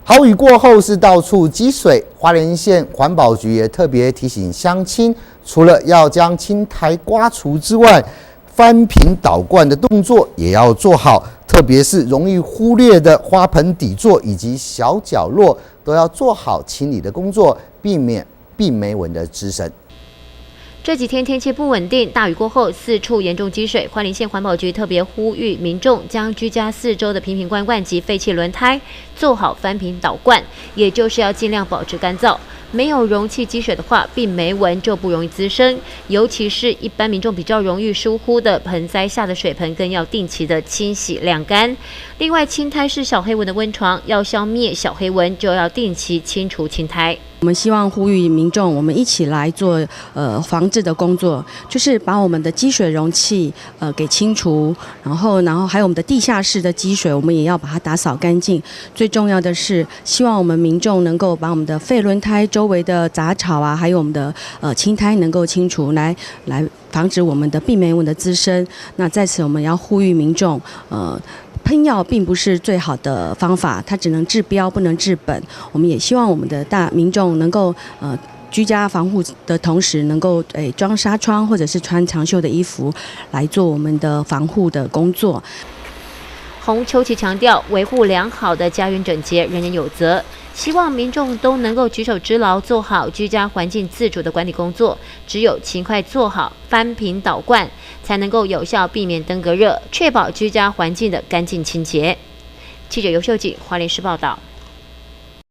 豪雨过后是到处积水，花莲县环保局也特别提醒乡亲，除了要将青苔刮除之外，翻瓶倒灌的动作也要做好，特别是容易忽略的花盆底座以及小角落，都要做好清理的工作，避免病媒蚊的滋生。这几天天气不稳定，大雨过后四处严重积水。花莲县环保局特别呼吁民众将居家四周的瓶瓶罐罐及废弃轮胎做好翻瓶倒灌，也就是要尽量保持干燥。没有容器积水的话，病媒蚊就不容易滋生，尤其是一般民众比较容易疏忽的盆栽下的水盆，更要定期的清洗晾干。另外，青苔是小黑蚊的温床，要消灭小黑蚊，就要定期清除青苔。我们希望呼吁民众，我们一起来做防治的工作，就是把我们的积水容器给清除，然后还有我们的地下室的积水，我们也要把它打扫干净。最重要的是，希望我们民众能够把我们的废轮胎周围的杂草啊，还有我们的青苔能够清除，来防止我们的病媒蚊的滋生。那在此我们要呼吁民众，喷药并不是最好的方法，它只能治标不能治本。我们也希望我们的民众能够居家防护的同时，能够装纱窗或者是穿长袖的衣服来做我们的防护的工作。洪秋琪强调，维护良好的家园整洁，人人有责。希望民众都能够举手之劳，做好居家环境自主的管理工作。只有勤快做好翻瓶倒灌，才能够有效避免登革热，确保居家环境的干净清洁。记者尤秀锦，花莲市报道。